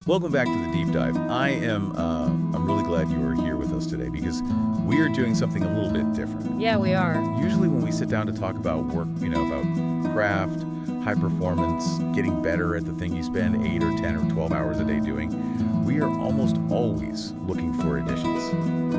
Welcome back to the deep dive. I'm really glad you are here with us today because we are doing something a little bit different. Yeah, we are. Usually when we sit down to talk about work, about craft, high performance, getting better at the thing you spend 8 or 10 or 12 hours a day doing, we are almost always looking for additions.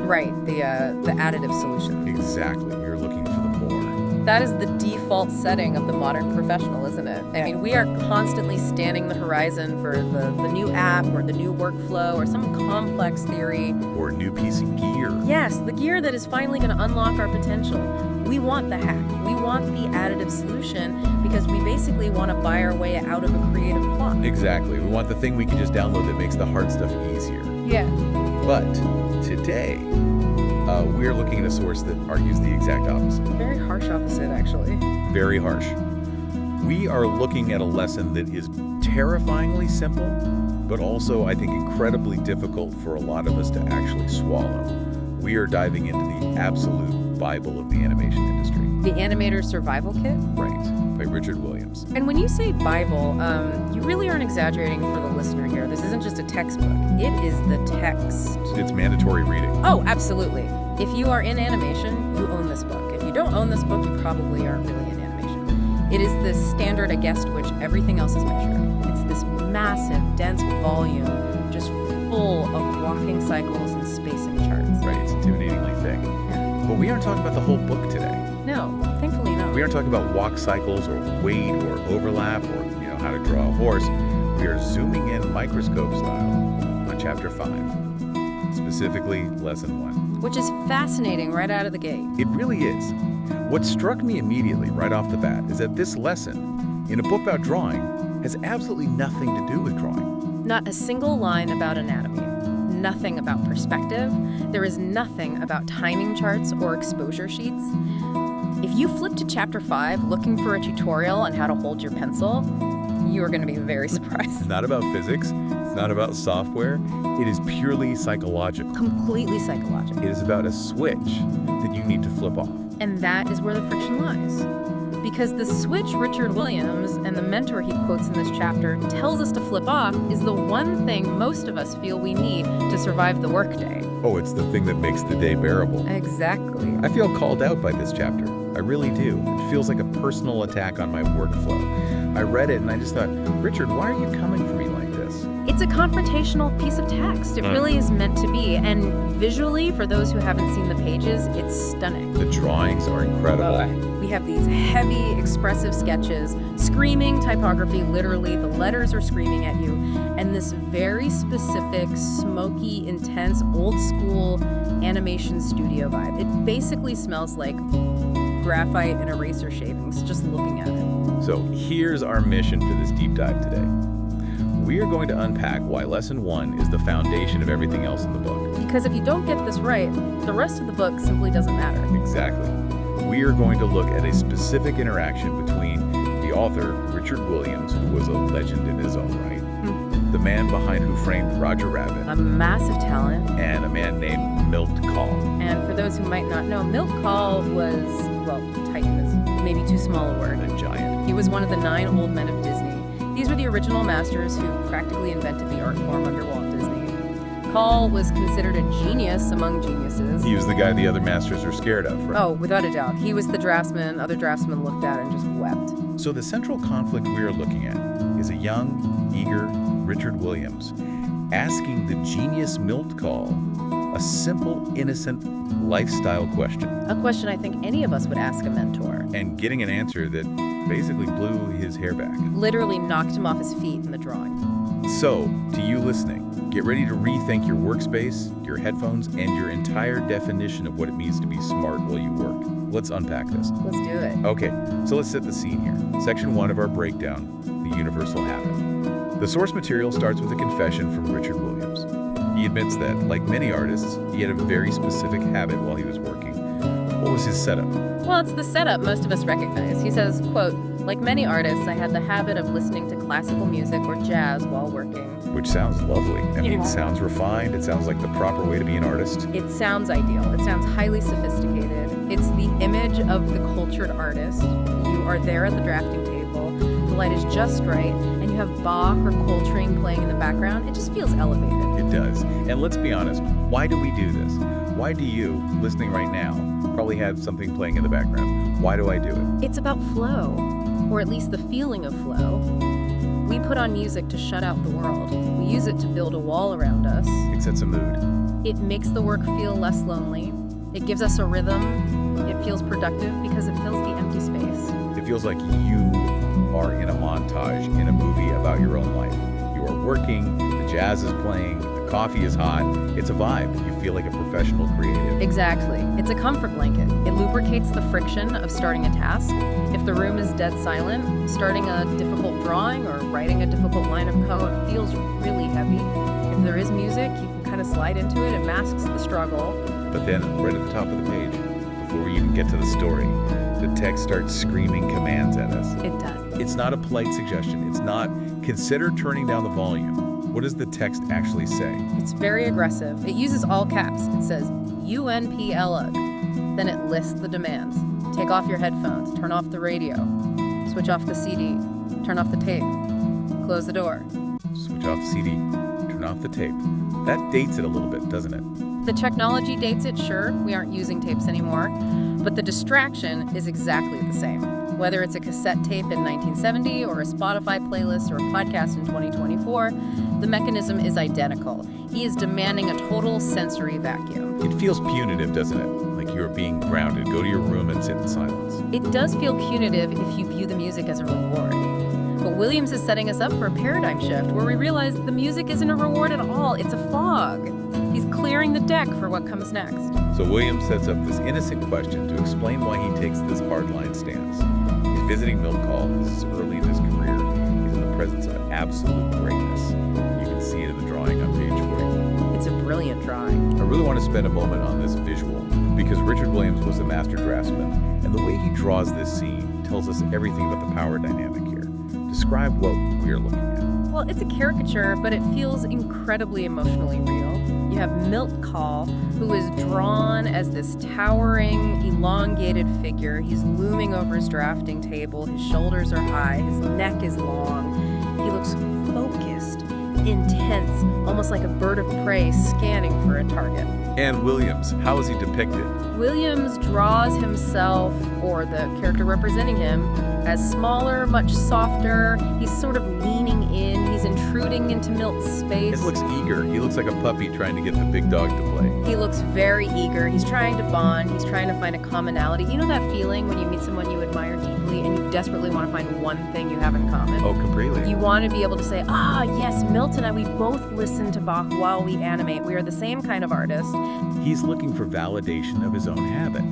Right, the additive solution. Exactly. We are looking for the more. That is the default setting of the modern professional, isn't it? I mean, we are constantly scanning the horizon for the new app or the new workflow or some complex theory. Or a new piece of gear. Yes, the gear that is finally going to unlock our potential. We want the hack. We want the additive solution because we basically want to buy our way out of a creative block. Exactly. We want the thing we can just download that makes the hard stuff easier. Yeah. But today, we're looking at a source that argues the exact opposite. Very harsh opposite, actually. Very harsh. We are looking at a lesson that is terrifyingly simple, but also, I think, incredibly difficult for a lot of us to actually swallow. We are diving into the absolute Bible of the animation industry. The Animator Survival Kit? Right, by Richard Williams. And when you say Bible, you really aren't exaggerating for the listener here. This isn't just a textbook. It is the text. It's mandatory reading. Oh, absolutely. If you are in animation, you own this book. If you don't own this book, you probably aren't really in animation. It is the standard against which everything else is measured. It's this massive, dense volume just full of walking cycles and spacing charts. Right, it's intimidatingly thick. Yeah. But we aren't talking about the whole book today. No, thankfully no. We aren't talking about walk cycles or weight or overlap or how to draw a horse. We are zooming in microscope style on chapter 5, specifically lesson 1. Which is fascinating right out of the gate. It really is. What struck me immediately right off the bat is that this lesson, in a book about drawing, has absolutely nothing to do with drawing. Not a single line about anatomy. Nothing about perspective. There is nothing about timing charts or exposure sheets. If you flip to chapter 5 looking for a tutorial on how to hold your pencil, you are going to be very surprised. It's not about physics. It's not about software. It is purely psychological. Completely psychological. It is about a switch that you need to flip off. And that is where the friction lies. Because the switch Richard Williams and the mentor he quotes in this chapter tells us to flip off is the one thing most of us feel we need to survive the workday. Oh, it's the thing that makes the day bearable. Exactly. I feel called out by this chapter. I really do. It feels like a personal attack on my workflow. I read it and I just thought, Richard, why are you coming for me like this? It's a confrontational piece of text. It really is meant to be. And visually, for those who haven't seen the pages, it's stunning. The drawings are incredible. We have these heavy, expressive sketches, screaming typography, literally. The letters are screaming at you. And this very specific, smoky, intense, old-school animation studio vibe. It basically smells like graphite and eraser shavings, just looking at it. So here's our mission for this deep dive today. We are going to unpack why lesson 1 is the foundation of everything else in the book. Because if you don't get this right, the rest of the book simply doesn't matter. Exactly. We are going to look at a specific interaction between the author, Richard Williams, who was a legend in his own right, the man behind Who Framed Roger Rabbit, A massive talent. and a man named Milt Kahl. And for those who might not know, Milt Kahl was, well, Titan is maybe too small a word. A giant. He was one of the 9 old men of Disney. These were the original masters who practically invented the art form under Walt Disney. Kahl was considered a genius among geniuses. He was the guy the other masters are scared of, right? Oh, without a doubt. He was the draftsman. Other draftsmen looked at it and just wept. So the central conflict we are looking at is a young, eager Richard Williams asking the genius Milt Kahl a simple, innocent lifestyle question. A question I think any of us would ask a mentor. And getting an answer that basically blew his hair back. Literally knocked him off his feet in the drawing. So, to you listening, get ready to rethink your workspace, your headphones, and your entire definition of what it means to be smart while you work. Let's unpack this. Let's do it. Okay, so let's set the scene here. Section 1 of our breakdown, the universal habit. The source material starts with a confession from Richard Williams. He admits that, like many artists, he had a very specific habit while he was working. What was his setup? Well, it's the setup most of us recognize. He says, quote, "Like many artists, I had the habit of listening to classical music or jazz while working." Which sounds lovely. I mean, Yeah. it sounds refined. It sounds like the proper way to be an artist. It sounds ideal. It sounds highly sophisticated. It's the image of the cultured artist. You are there at the drafting table. The light is just right, and you have Bach or Coltrane playing in the background, it just feels elevated. It does. And let's be honest, why do we do this? Why do you, listening right now, probably have something playing in the background? Why do I do it? It's about flow, or at least the feeling of flow. We put on music to shut out the world. We use it to build a wall around us. It sets a mood. It makes the work feel less lonely. It gives us a rhythm. It feels productive because it fills the empty space. It feels like you are in a montage in a movie about your own life. You are working, the jazz is playing, the coffee is hot. It's a vibe. You feel like a professional creative. Exactly. It's a comfort blanket. It lubricates the friction of starting a task. If the room is dead silent, starting a difficult drawing or writing a difficult line of code feels really heavy. If there is music, you can kind of slide into it. It masks the struggle. But then, right at the top of the page, before we even get to the story, the text starts screaming commands at us. It does. It's not a polite suggestion. It's not, consider turning down the volume. What does the text actually say? It's very aggressive. It uses all caps. It says, UNPLUG. Then it lists the demands. Take off your headphones. Turn off the radio. Switch off the CD. Turn off the tape. Close the door. Switch off the CD. Turn off the tape. That dates it a little bit, doesn't it? The technology dates it, sure. We aren't using tapes anymore. But the distraction is exactly the same. Whether it's a cassette tape in 1970 or a Spotify playlist or a podcast in 2024, the mechanism is identical. He is demanding a total sensory vacuum. It feels punitive, doesn't it? Like you're being grounded. Go to your room and sit in silence. It does feel punitive if you view the music as a reward. But Williams is setting us up for a paradigm shift where we realize the music isn't a reward at all. It's a fog. He's clearing the deck for what comes next. So Williams sets up this innocent question to explain why he takes this hardline stance. He's visiting milk call. This is early in his career. He's in the presence of absolute greatness. You can see it in the drawing on page 41. It's a brilliant drawing. I really want to spend a moment on this visual because Richard Williams was a master draftsman, and the way he draws this scene tells us everything about the power dynamic here. Describe what we are looking at. Well, it's a caricature, but it feels incredibly emotionally real. You have Milt Call, who is drawn as this towering, elongated figure. He's looming over his drafting table. His shoulders are high. His neck is long. He looks focused, intense, almost like a bird of prey scanning for a target. And Williams, how is he depicted? Williams draws himself, or the character representing him, as smaller, much softer. He's sort of leaning in. He's intruding into Milt's space. He looks eager. He looks like a puppy trying to get the big dog to play. He looks very eager. He's trying to bond. He's trying to find a commonality. You know that feeling when you meet someone you admire deeply and you desperately want to find one thing you have in common? Oh, completely. You want to be able to say, yes, Milt and I, we both listen to Bach while we animate. We are the same kind of artist. He's looking for validation of his own habit.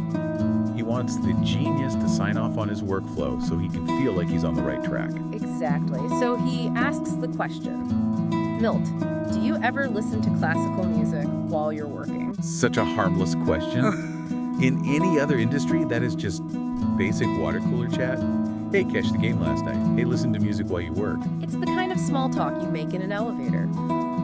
He wants the genius to sign off on his workflow so he can feel like he's on the right track. Exactly. So he asks the question, Milt, do you ever listen to classical music while you're working? Such a harmless question. In any other industry, that is just basic water cooler chat. Hey, catch the game last night. Hey, listen to music while you work. It's the kind of small talk you make in an elevator.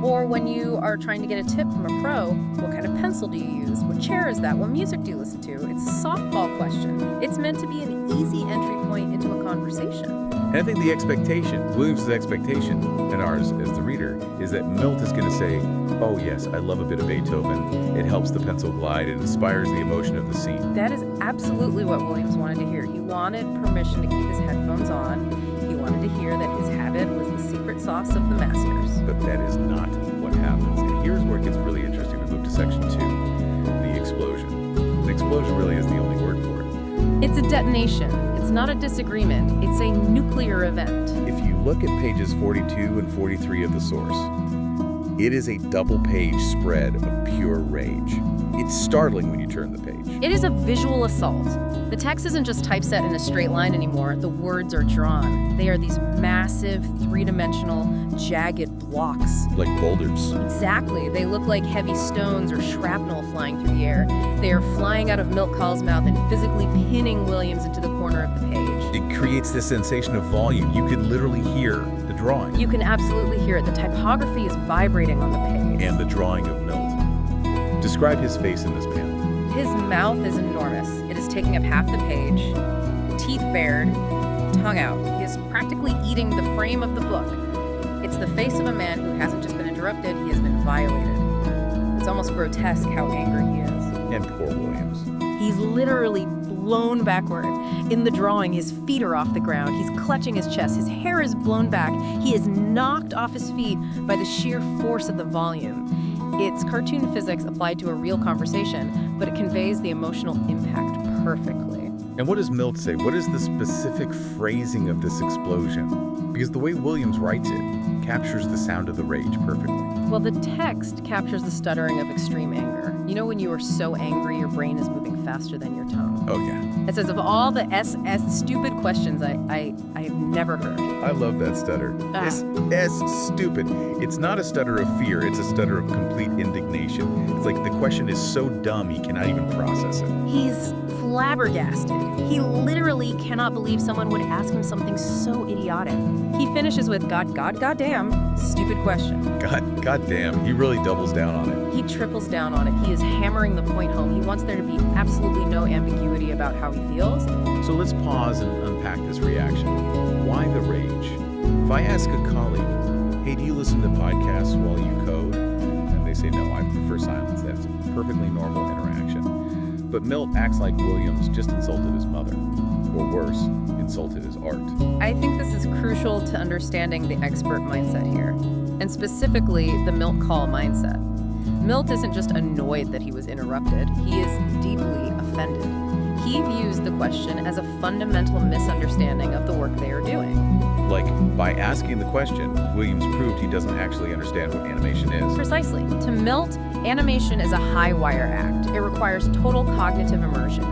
Or when you are trying to get a tip from a pro, what kind of pencil do you use? What chair is that? What music do you listen to? It's a softball question. It's meant to be an easy entry point into a conversation. And I think the expectation, Williams' expectation, and ours as the reader, is that Milt is going to say, oh yes, I love a bit of Beethoven. It helps the pencil glide. It inspires the emotion of the scene. That is absolutely what Williams wanted to hear. He wanted permission to keep his headphones on. He wanted to hear that his habit was the secret sauce of the masters. But that is not what happens. And here's where it gets really interesting. We move to section 2, the explosion. An explosion really is the only word for it. It's a detonation. It's not a disagreement. It's a nuclear event. If you look at pages 42 and 43 of the source, it is a double-page spread of pure rage. It's startling when you turn the page. It is a visual assault. The text isn't just typeset in a straight line anymore. The words are drawn. They are these massive, three-dimensional, jagged blocks. Like boulders. Exactly. They look like heavy stones or shrapnel flying through the air. They are flying out of Milt Call's mouth and physically pinning Williams into the corner of the page. It creates this sensation of volume. You could literally hear the drawing. You can absolutely hear it. The typography is vibrating on the page. And the drawing of Milt. Describe his face in this panel. His mouth is enormous. It is taking up half the page. Teeth bared, tongue out. He is practically eating the frame of the book. It's the face of a man who hasn't just been interrupted, he has been violated. It's almost grotesque how angry he is. And poor Williams. He's literally blown backward. In the drawing, his feet are off the ground. He's clutching his chest. His hair is blown back. He is knocked off his feet by the sheer force of the volume. It's cartoon physics applied to a real conversation, but it conveys the emotional impact perfectly. And what does Milt say? What is the specific phrasing of this explosion? Because the way Williams writes it captures the sound of the rage perfectly. Well, the text captures the stuttering of extreme anger. You know when you are so angry your brain is moving faster than your tongue? Oh, yeah. It says of all the stupid questions I have never heard. I love that stutter. Stupid. It's not a stutter of fear, it's a stutter of complete indignation. It's like the question is so dumb he cannot even process it. He's flabbergasted. He literally cannot believe someone would ask him something so idiotic. He finishes with goddamn, stupid question. Goddamn, he really doubles down on it. He triples down on it. He is hammering the point home. He wants there to be absolutely no ambiguity about how he feels. So let's pause and unpack this reaction. Why the rage? If I ask a colleague, hey, do you listen to podcasts while you code? And they say, no, I prefer silence. That's a perfectly normal interaction. But Milt acts like Williams just insulted his mother. Or worse, insulted his art. I think this is crucial to understanding the expert mindset here, and specifically the Milt call mindset. Milt isn't just annoyed that he was interrupted, he is deeply offended. He views the question as a fundamental misunderstanding of the work they are doing. Like, by asking the question, Williams proved he doesn't actually understand what animation is. Precisely. To Milt, animation is a high-wire act. It requires total cognitive immersion.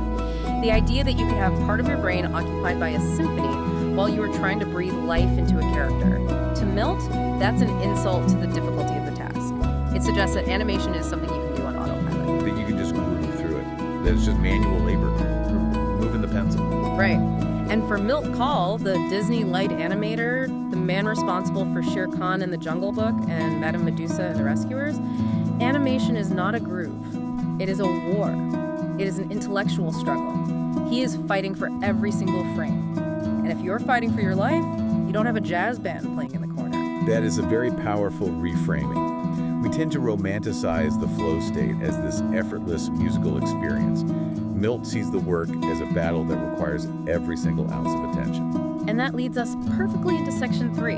The idea that you could have part of your brain occupied by a symphony while you are trying to breathe life into a character. To Milt, that's an insult to the difficulty of the task. It suggests that animation is something you can do on autopilot. That you can just groove through it. That it's just manual labor. Moving the pencil. Right. And for Milt Kahl, the Disney light animator, the man responsible for Shere Khan in The Jungle Book and Madame Medusa and the Rescuers, animation is not a groove. It is a war. It is an intellectual struggle. He is fighting for every single frame. And if you're fighting for your life, you don't have a jazz band playing in the corner. That is a very powerful reframing. We tend to romanticize the flow state as this effortless musical experience. Milt sees the work as a battle that requires every single ounce of attention. And that leads us perfectly into section 3,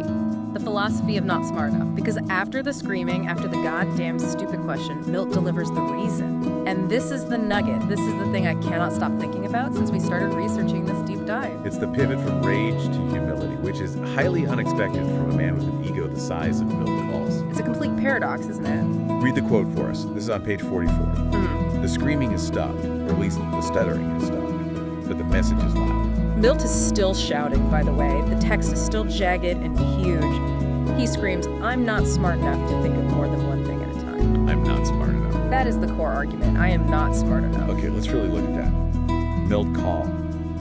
the philosophy of not smart enough. Because after the screaming, after the goddamn stupid question, Milt delivers the reason. And this is the nugget. This is the thing I cannot stop thinking about since we started researching this deep dive. It's the pivot from rage to humility, which is highly unexpected from a man with an ego the size of Milt Kahl's. It's a complete paradox, isn't it? Read the quote for us. This is on page 44. The screaming is stopped, or at least the stuttering is stopped, but the message is loud. Milt is still shouting, by the way. The text is still jagged and huge. He screams, I'm not smart enough to think of more than one thing at a time. I'm not smart enough. That is the core argument. I am not smart enough. Okay, let's really look at that. Milt Kahl,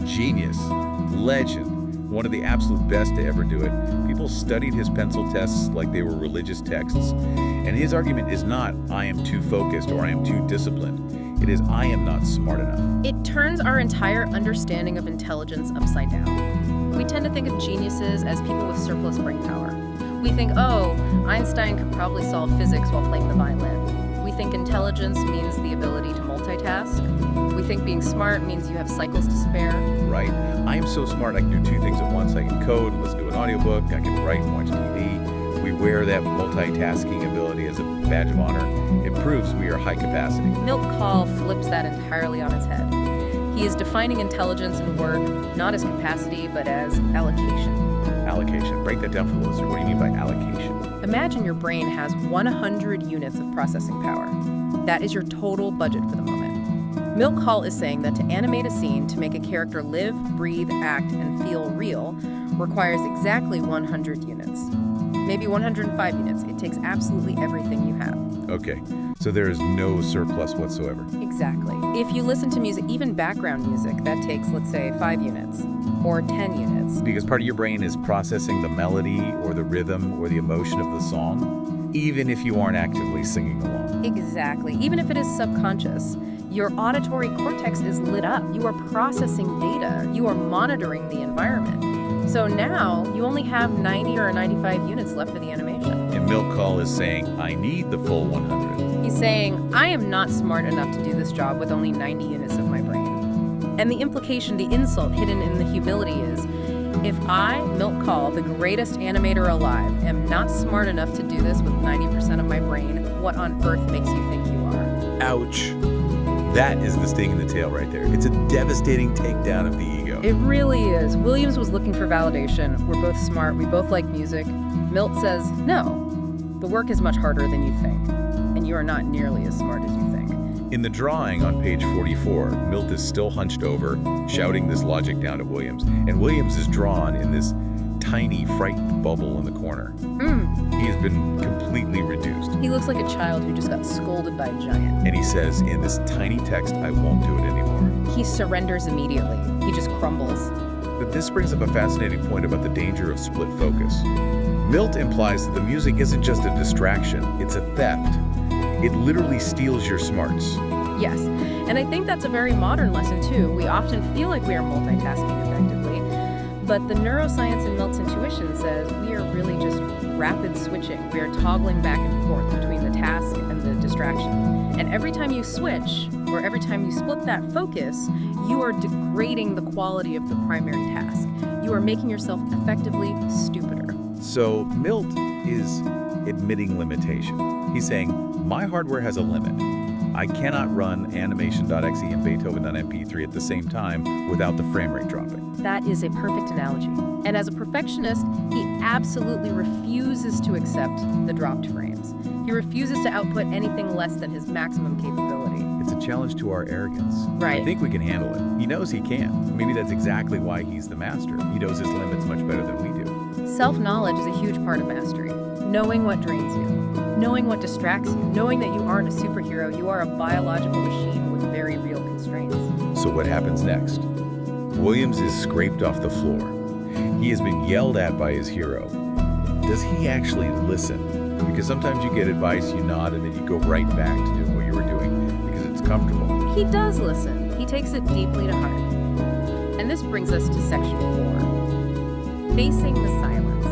genius, legend, one of the absolute best to ever do it. People studied his pencil tests like they were religious texts. And his argument is not, I am too focused or I am too disciplined. It is, I am not smart enough. It turns our entire understanding of intelligence upside down. We tend to think of geniuses as people with surplus brain power. We think, oh, Einstein could probably solve physics while playing the violin. We think intelligence means the ability to multitask. We think being smart means you have cycles to spare. Right. I am so smart I can do 2 things at once. I can code, listen to an audiobook, I can write and watch TV. We wear that multitasking ability as a badge of honor. It proves we are high capacity. Milt Kahl flips that entirely on its head. He is defining intelligence and work not as capacity, but as allocation. Allocation. Break that down for the listener. What do you mean by allocation? Imagine your brain has 100 units of processing power. That is your total budget for the moment. Milt Kahl is saying that to animate a scene, to make a character live, breathe, act, and feel real, requires exactly 100 units. Maybe 105 units. It takes absolutely everything you have. Okay, so there is no surplus whatsoever. Exactly. If you listen to music, even background music, that takes, let's say, 5 units or 10 units. Because part of your brain is processing the melody or the rhythm or the emotion of the song, even if you aren't actively singing along. Exactly. Even if it is subconscious, your auditory cortex is lit up. You are processing data. You are monitoring the environment. So now you only have 90 or 95 units left for the animation. And Milk Call is saying, I need the full 100. He's saying, I am not smart enough to do this job with only 90 units of my brain. And the implication, the insult hidden in the humility is, if I, Milk Call, the greatest animator alive, am not smart enough to do this with 90% of my brain, what on earth makes you think you are? Ouch. That is the sting in the tail right there. It's a devastating takedown of the ego. It really is. Williams was looking for validation. We're both smart. We both like music. Milt says, no, the work is much harder than you think, and you are not nearly as smart as you think. In the drawing on page 44, Milt is still hunched over, shouting this logic down at Williams. And Williams is drawn in this tiny, frightened bubble in the corner. He has been completely reduced. He looks like a child who just got scolded by a giant. And he says in this tiny text, I won't do it anymore. He surrenders immediately. He just crumbles. But this brings up a fascinating point about the danger of split focus. Milt implies that the music isn't just a distraction, it's a theft. It literally steals your smarts. Yes, and I think that's a very modern lesson too. We often feel like we are multitasking effectively, but the neuroscience in Milt's intuition says we are really just rapid switching. We are toggling back and forth between the task and the distraction. And every time you switch, or every time you split that focus, you are degrading the quality of the primary task. You are making yourself effectively stupider. So Milt is admitting limitation. He's saying, my hardware has a limit. I cannot run animation.exe and Beethoven.mp3 at the same time without the frame rate dropping. That is a perfect analogy. And as a perfectionist, he absolutely refuses to accept the dropped frames. He refuses to output anything less than his maximum capability. It's a challenge to our arrogance. Right. I think we can handle it. He knows he can. Maybe that's exactly why he's the master. He knows his limits much better than we do. Self-knowledge is a huge part of mastery. Knowing what drains you, knowing what distracts you, knowing that you aren't a superhero, you are a biological machine with very real constraints. So what happens next? Williams is scraped off the floor. He has been yelled at by his hero. Does he actually listen? Because sometimes you get advice, you nod, and then you go right back to doing what you were doing because it's comfortable. He does listen. He takes it deeply to heart. And this brings us to section 4. Facing the silence.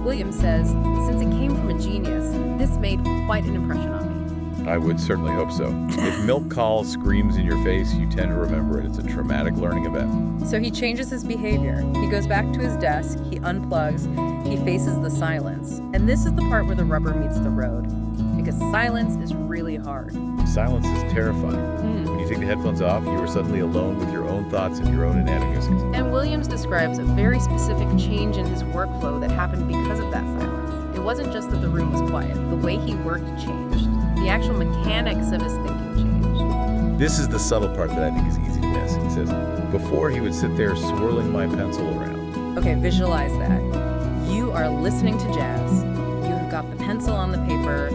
Williams says, since it came from a genius, this made quite an impression on me. I would certainly hope so. If Milk Call screams in your face, you tend to remember it. It's a traumatic learning event. So he changes his behavior. He goes back to his desk, he unplugs, he faces the silence. And this is the part where the rubber meets the road. Because silence is really hard. Silence is terrifying. When you take the headphones off, you are suddenly alone with your own thoughts and your own inadequacies. And Williams describes a very specific change in his workflow that happened because of that silence. It wasn't just that the room was quiet. The way he worked changed. The actual mechanics of his thinking changed. This is the subtle part that I think is easy to miss. He says, before he would sit there swirling my pencil around. Okay, visualize that. You are listening to jazz. You have got the pencil on the paper.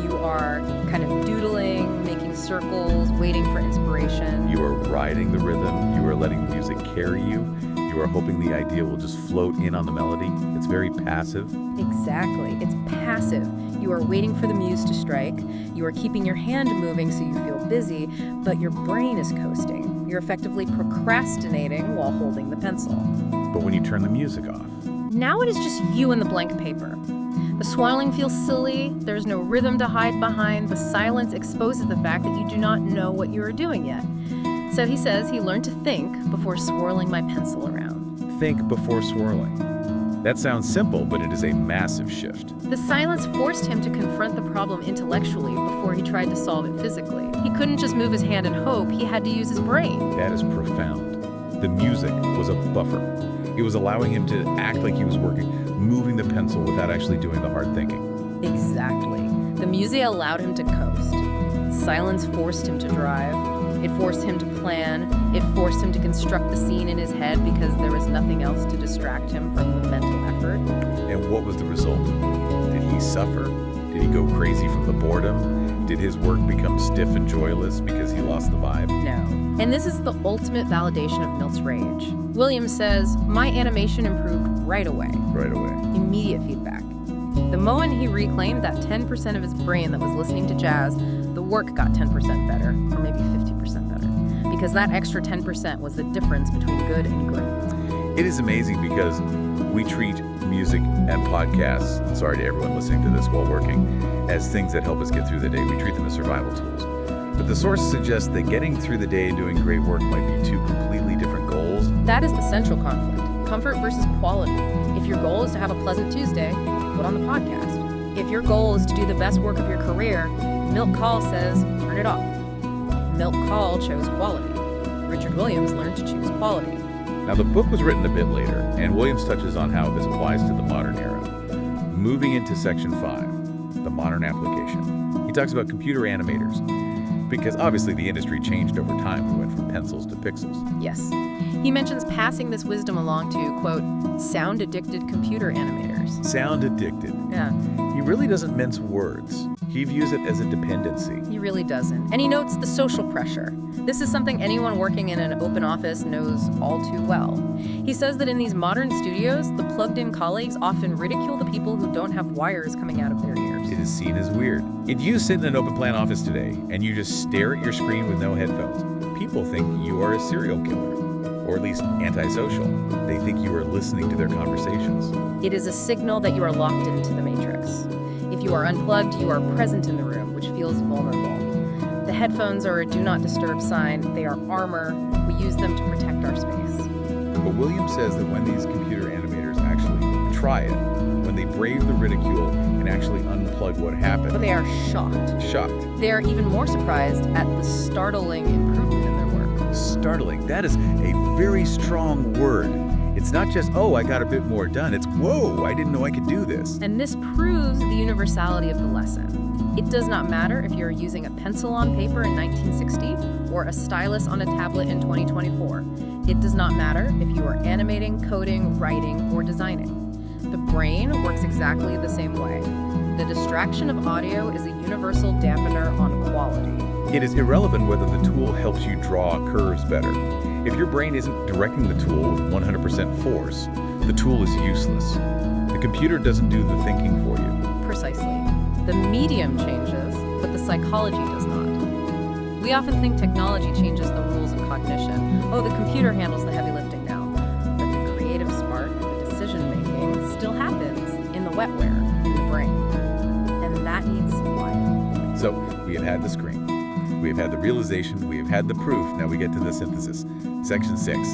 You are kind of doodling, making circles, waiting for inspiration. You are riding the rhythm. You are letting the music carry you. You are hoping the idea will just float in on the melody. It's very passive. Exactly. It's passive. You are waiting for the muse to strike. You are keeping your hand moving so you feel busy, but your brain is coasting. You're effectively procrastinating while holding the pencil. But when you turn the music off, now it is just you and the blank paper. The swirling feels silly. There's no rhythm to hide behind. The silence exposes the fact that you do not know what you are doing yet. So he says he learned to think before swirling my pencil around. think before swirling. That sounds simple, but it is a massive shift. The silence forced him to confront the problem intellectually before he tried to solve it physically. He couldn't just move his hand and hope. He had to use his brain. That is profound. The music was a buffer. It was allowing him to act like he was working, moving the pencil without actually doing the hard thinking. Exactly. The music allowed him to coast. Silence forced him to drive. It forced him to plan. It forced him to construct the scene in his head because there was nothing else to distract him from the mental effort. And what was the result? Did he suffer? Did he go crazy from the boredom? Did his work become stiff and joyless because he lost the vibe? No. And this is the ultimate validation of Milt's rage. Williams says, "My animation improved right away." Right away. Immediate feedback. The moment he reclaimed that 10% of his brain that was listening to jazz, the work got 10% better, or maybe 50% better. Because that extra 10% was the difference between good and great. It is amazing because we treat music and podcasts, sorry to everyone listening to this while working, as things that help us get through the day. We treat them as survival tools. But the source suggests that getting through the day doing great work might be two completely different goals. That is the central conflict, comfort versus quality. If your goal is to have a pleasant Tuesday, put on the podcast. If your goal is to do the best work of your career, Milk Call says, turn it off. Milk Call chose quality. Richard Williams learned to choose quality. Now, the book was written a bit later, and Williams touches on how this applies to the modern era. Moving into section 5, the modern application. He talks about computer animators, because obviously the industry changed over time. We went from pencils to pixels. Yes. He mentions passing this wisdom along to, quote, sound-addicted computer animators. Sound-addicted. Yeah. He really doesn't mince words. He views it as a dependency. He really doesn't. And he notes the social pressure. This is something anyone working in an open office knows all too well. He says that in these modern studios, the plugged-in colleagues often ridicule the people who don't have wires coming out of their ears. It is seen as weird. If you sit in an open plan office today and you just stare at your screen with no headphones, people think you are a serial killer, or at least antisocial. They think you are listening to their conversations. It is a signal that you are locked into the matrix. If you are unplugged, you are present in the room, which feels vulnerable. The headphones are a do not disturb sign. They are armor. We use them to protect our space. But Williams says that when these computer animators actually try it, when they brave the ridicule and actually unplug what happened, But they are shocked. They are even more surprised at the startling improvement in their work. Startling. That is a very strong word. It's not just, oh, I got a bit more done. It's, whoa, I didn't know I could do this. And this proves the universality of the lesson. It does not matter if you're using a pencil on paper in 1960 or a stylus on a tablet in 2024. It does not matter if you are animating, coding, writing, or designing. The brain works exactly the same way. The distraction of audio is a universal dampener on quality. It is irrelevant whether the tool helps you draw curves better. If your brain isn't directing the tool with 100% force, the tool is useless. The computer doesn't do the thinking for you. Precisely. The medium changes, but the psychology does not. We often think technology changes the rules of cognition. Oh, the computer handles the heavy lifting now. But the creative spark, the decision-making, still happens in the wetware, in the brain. And that needs wiring. So, we have had the screen. We have had the realization. We have had the proof. Now we get to the synthesis. Section 6,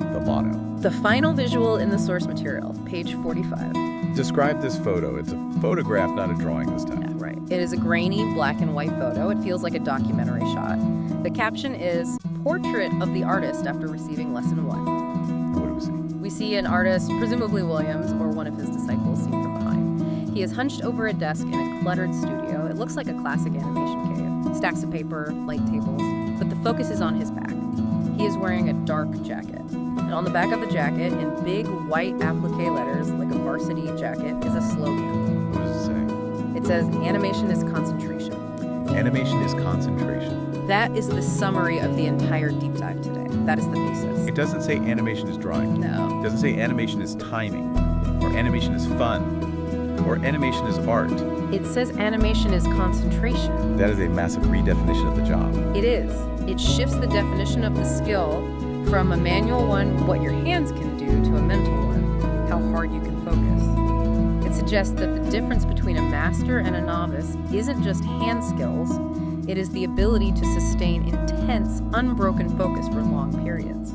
the motto. The final visual in the source material, page 45. Describe this photo. It's a photograph, not a drawing this time. Yeah, right. It is a grainy black and white photo. It feels like a documentary shot. The caption is, Portrait of the Artist After Receiving Lesson 1. And what do we see? We see an artist, presumably Williams, or one of his disciples, seen from behind. He is hunched over a desk in a cluttered studio. It looks like a classic animation cave. Stacks of paper, light tables, but the focus is on his back. He is wearing a dark jacket. And on the back of the jacket, in big white applique letters, like a varsity jacket, is a slogan. What does it say? It says, animation is concentration. Animation is concentration. That is the summary of the entire deep dive today. That is the thesis. It doesn't say animation is drawing. No. It doesn't say animation is timing, or animation is fun, or animation is art. It says animation is concentration. That is a massive redefinition of the job. It is. It shifts the definition of the skill from a manual one, what your hands can do, to a mental one, how hard you can focus. It suggests that the difference between a master and a novice isn't just hand skills, it is the ability to sustain intense, unbroken focus for long periods.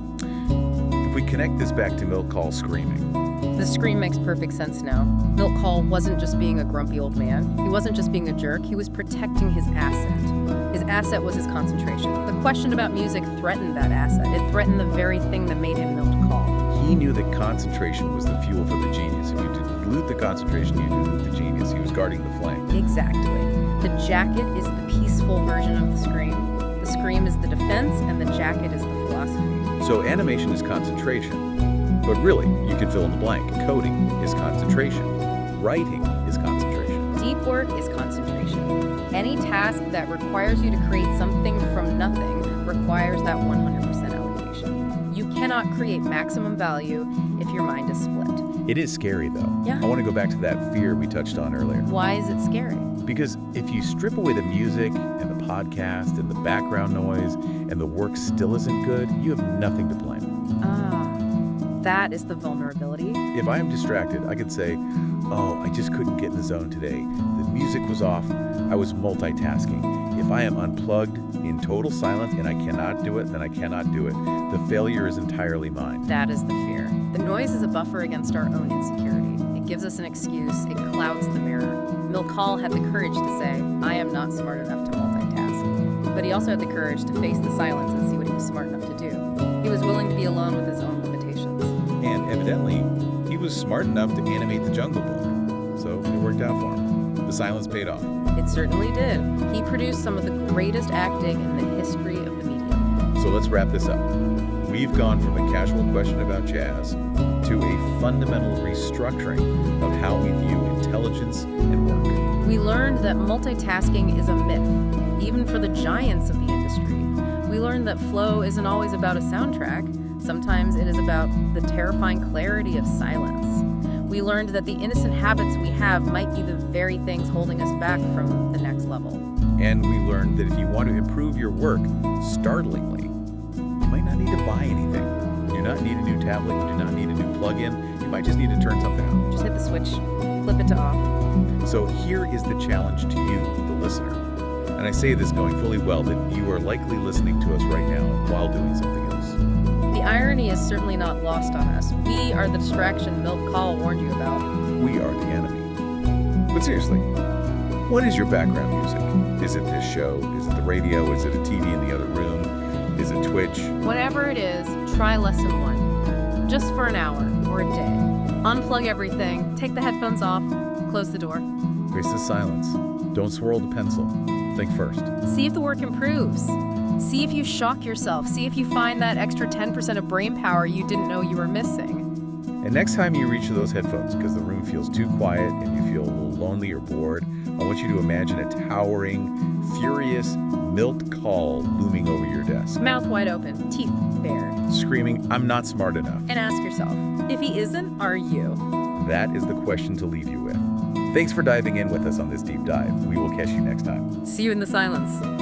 If we connect this back to Milk Call screaming, The scream makes perfect sense now. Milk Call wasn't just being a grumpy old man. He wasn't just being a jerk. He was protecting his asset. His asset was his concentration. The question about music threatened that asset. It threatened the very thing that made him Milk Call. he knew that concentration was the fuel for the genius. If you dilute the concentration, you dilute the genius. He was guarding the flame. Exactly. The jacket is the peaceful version of the scream. The scream is the defense, and the jacket is the philosophy. So animation is concentration. But really, you can fill in the blank. Coding is concentration. Writing is concentration. Deep work is concentration. Any task that requires you to create something from nothing requires that 100% allocation. You cannot create maximum value if your mind is split. It is scary, though. Yeah. I want to go back to that fear we touched on earlier. Why is it scary? Because if you strip away the music and the podcast and the background noise and the work still isn't good, you have nothing to blame. That is the vulnerability. If I am distracted, I could say, oh, I just couldn't get in the zone today. The music was off. I was multitasking. If I am unplugged in total silence and I cannot do it, then I cannot do it. The failure is entirely mine. That is the fear. The noise is a buffer against our own insecurity. It gives us an excuse. It clouds the mirror. Milkal had the courage to say, I am not smart enough to multitask. But he also had the courage to face the silence and see what he was smart enough to do. He was willing to be alone with his own limitations. And evidently, he was smart enough to animate the Jungle Book. So it worked out for him. The silence paid off. It certainly did. He produced some of the greatest acting in the history of the medium. So let's wrap this up. We've gone from a casual question about jazz to a fundamental restructuring of how we view intelligence and work. We learned that multitasking is a myth, even for the giants of the industry. We learned that flow isn't always about a soundtrack. Sometimes it is about the terrifying clarity of silence. We learned that the innocent habits we have might be the very things holding us back from the next level. And we learned that if you want to improve your work, startlingly, you might not need to buy anything. You do not need a new tablet. You do not need a new plug-in. You might just need to turn something on. Just hit the switch, flip it to off. So here is the challenge to you, the listener. And I say this knowing fully well that you are likely listening to us right now while doing something else. The irony is certainly not lost on us. We are the distraction Milkal warned you about. We are the enemy. But seriously, what is your background music? Is it this show? Is it the radio? Is it a TV in the other room? Is it Twitch? Whatever it is, try lesson 1. Just for an hour or a day. Unplug everything, take the headphones off, close the door. Grace the silence. Don't swirl the pencil. Think first. See if the work improves. See if you shock yourself. See if you find that extra 10% of brain power you didn't know you were missing. And next time you reach for those headphones because the room feels too quiet and you feel a little lonely or bored, I want you to imagine a towering, furious Milkal looming over your desk. Mouth wide open, teeth bared. Screaming, I'm not smart enough. And ask yourself, if he isn't, are you? That is the question to leave you with. Thanks for diving in with us on this deep dive. We will catch you next time. See you in the silence.